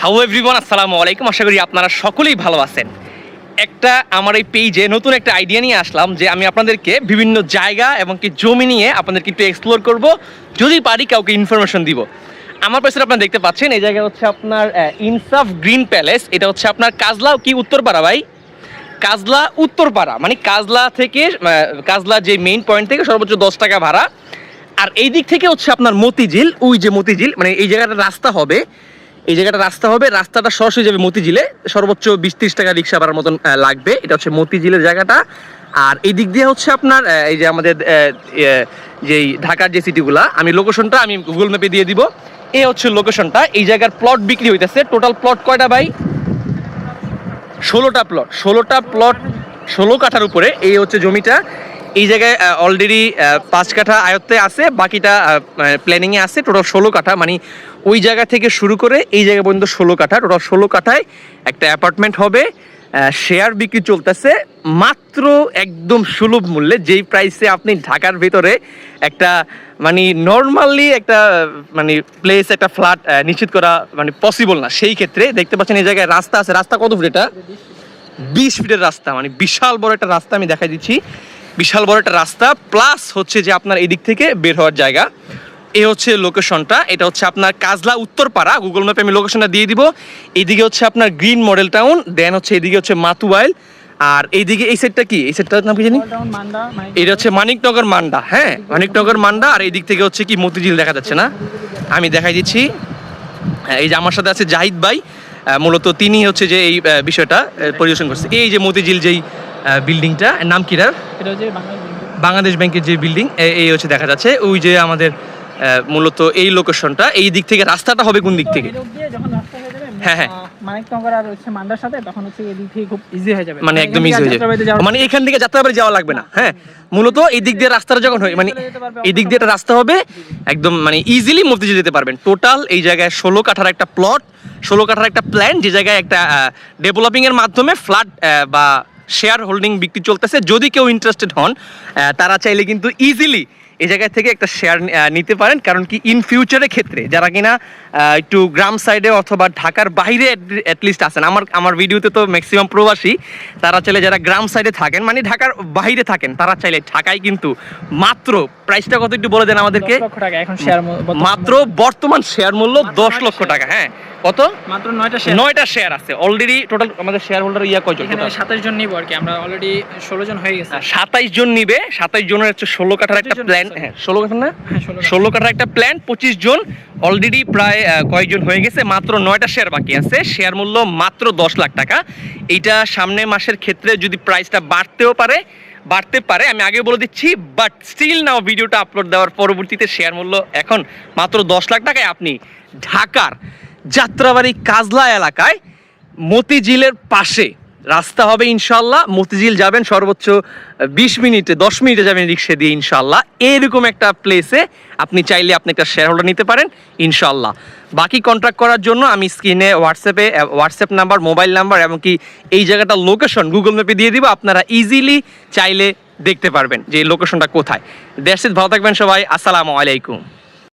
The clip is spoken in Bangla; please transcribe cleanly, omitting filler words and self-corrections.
হ্যালো এভরিওয়ান, আসসালামু আলাইকুম। আশা করি আপনারা সকলেই ভালো আছেন। আমার এই পেজে নতুন একটা আইডিয়া নিয়ে আসলাম যে আমি আপনাদেরকে বিভিন্ন জায়গা এবং কি জমি নিয়ে আপনাদেরকে একটু এক্সপ্লোর করব, যদি পারি কাউকে ইনফরমেশন দিব। আমার পাশে আপনারা দেখতে পাচ্ছেন এই জায়গা হচ্ছে আপনার ইনসাফ গ্রিন প্যালেস। এটা হচ্ছে আপনার কাজলা কি উত্তরপাড়া ভাই, কাজলা উত্তরপাড়া, মানে কাজলা থেকে কাজলা যে মেইন পয়েন্ট থেকে সর্বোচ্চ 10 টাকা ভাড়া। আর এই দিক থেকে হচ্ছে আপনার মতিঝিল, ওই যে মতিঝিল, মানে এই জায়গাটা রাস্তা হবে, এই জায়গাটা রাস্তা হবে, রাস্তাটা সরাসরি যাবে মতিঝিলে, সর্বোচ্চ 20-30 টাকা রিক্সা ভাড়ার মতন লাগবে। এটা হচ্ছে মতিঝিলের জায়গাটা। আর এই দিক দিয়ে হচ্ছে আপনার এই যে আমাদের যেই ঢাকার যে সিটিগুলা, আমি লোকেশনটা আমি গুগল ম্যাপে দিয়ে দিব। এই হচ্ছে লোকেশনটা। এই জায়গার প্লট বিক্রি হইতেছে। টোটাল প্লট কয়টা ভাই? 16টা প্লট, 16 কাঠার উপরে এই হচ্ছে জমিটা। এই জায়গায় অলরেডি 5 কাঠা আয়ত্তে আছে, বাকিটা প্ল্যানিংয়ে আছে। টোটাল 16 কাঠা, মানে ওই জায়গা থেকে শুরু করে এই জায়গা পর্যন্ত 16 কাঠা। টোটাল 16 কাঠায় একটা অ্যাপার্টমেন্ট হবে। শেয়ার বিক্রি চলতেছে মাত্র একদম সুলভ মূল্যে, যেই প্রাইসে আপনি ঢাকার ভিতরে একটা মানে নর্মালি একটা মানে প্লেস, একটা ফ্ল্যাট নিশ্চিত করা মানে পসিবল না। সেই ক্ষেত্রে দেখতে পাচ্ছেন এই জায়গায় রাস্তা আছে। রাস্তা কত ফুট? এটা 20 ফিটের রাস্তা, মানে বিশাল বড় একটা রাস্তা। আমি দেখাই দিচ্ছি, বিশাল বড় একটা রাস্তা। প্লাস হচ্ছে যে আপনার এই দিক থেকে বের হওয়ার জায়গা। এই হচ্ছে লোকেশনটা। এটা হচ্ছে আপনার কাজলা উত্তরপাড়া। গুগল ম্যাপে আমি লোকেশনটা দিয়ে দিব। এইদিকে হচ্ছে আপনার গ্রিন মডেল টাউন, দেন হচ্ছে এইদিকে হচ্ছে মাতুয়াইল, আর এইদিকে এই সেটটা কি, এই সেটটার নাম কি জানি, এটা হচ্ছে মানিকনগর মান্ডা। হ্যাঁ, মানিকনগর মান্ডা। আর এই দিক থেকে হচ্ছে কি মতিঝিল দেখা যাচ্ছে না, আমি দেখাই দিচ্ছি। এই যে আমার সাথে আছে জাহিদ ভাই, মূলত তিনি হচ্ছে যে এই বিষয়টা পরিদর্শন করছে। এই যে মতিঝিল যেই বিল্ডিংটা, নাম কি? এটা হচ্ছে বাংলাদেশ ব্যাংকের যে বিল্ডিং, এই হচ্ছে দেখা যাচ্ছে। ওই যে আমাদের মূলত এই লোকেশনটা। এই দিক থেকে রাস্তাটা হবে কোন দিক থেকে? হ্যাঁ হ্যাঁ, মানিকনগর আর হচ্ছে মান্দার সাথে, তখন হচ্ছে এই দিক থেকে খুব ইজি হয়ে যাবে, মানে একদম ইজি হয়ে যাবে, মানে এখান থেকে যাত্রাবাড়ি যাওয়া লাগবে না। হ্যাঁ, মূলত এই দিক দিয়ে রাস্তাটা যখন হয়, মানে এই দিক দিয়ে একটা রাস্তা হবে, একদম মানে ইজিলি মতিঝিল যেতে পারবেন। টোটাল এই জায়গায় 16 কাঠার একটা প্লট, 16 কাঠার একটা প্ল্যান, যে জায়গায় একটা ডেভেলপিং এর মাধ্যমে ফ্ল্যাট বা শেয়ার হোল্ডিং বিক্রি চলতেছে। যদি কেউ ইন্টারেস্টেড হন, তারা চাইলে কিন্তু ইজিলি এই জায়গা থেকে একটা শেয়ার নিতে পারেন। কারণ কি, ইন ফিউচারের ক্ষেত্রে যারা কিনা একটু গ্রাম সাইডে অথবা ঢাকার বাইরে অ্যাটলিস্ট আছেন, আমার ভিডিওতে তো ম্যাক্সিমাম প্রবাসী, তারা চাইলে যারা গ্রাম সাইডে থাকেন, মানে ঢাকার বাইরে থাকেন, তারা চাইলে ঢাকায় কিন্তু মাত্র প্রাইসটা কত একটু বলে দেন আমাদেরকে। 10 লক্ষ টাকা এখন শেয়ার, মাত্র বর্তমান শেয়ার মূল্য 10 লক্ষ টাকা। হ্যাঁ, কত? মাত্র 9টা শেয়ার, 9টা শেয়ার আছে অলরেডি। টোটাল আমাদের শেয়ার হোল্ডার কয়জন? এখানে 27 জন নিব আর কি, আমরা অলরেডি 16 জন হয়ে গেছে। 27 জন নিবে। 27 জনের হচ্ছে 16 কাঠার একটা প্ল্যান। হ্যাঁ, 16 কাঠা না, 16 কাঠার একটা প্ল্যান। 25 জন অলরেডি প্রায় কয়েকজন হয়ে গেছে। মাত্র 9টা শেয়ার বাকি আছে। শেয়ার মূল্য মাত্র 10 লাখ টাকা। এইটা সামনের মাসের ক্ষেত্রে যদি প্রাইসটা বাড়তে পারে, আমি আগে বলে দিচ্ছি। বাট স্টিল নাও ভিডিওটা আপলোড দেওয়ার পরবর্তীতে শেয়ার মূল্য এখন মাত্র 10 লাখ টাকায় আপনি ঢাকার যাত্রাবাড়ি কাজলা এলাকায় মতিঝিলের পাশে রাস্তা হবে ইনশাল্লাহ। মতিঝিল যাবেন সর্বোচ্চ 20 মিনিটে, 10 মিনিটে যাবেন রিক্সা দিয়ে ইনশাল্লাহ। এরকম একটা প্লেসে আপনি চাইলে আপনি একটা শেয়ার হোল্ডার নিতে পারেন ইনশাল্লাহ। বাকি কন্ট্যাক্ট করার জন্য আমি স্ক্রিনে হোয়াটসঅ্যাপ নাম্বার, মোবাইল নাম্বার এবং কি এই জায়গাটার লোকেশন গুগল ম্যাপে দিয়ে দিব। আপনারা ইজিলি চাইলে দেখতে পারবেন যে এই লোকেশনটা কোথায়। That's it. ভালো থাকবেন সবাই। আসসালামু আলাইকুম।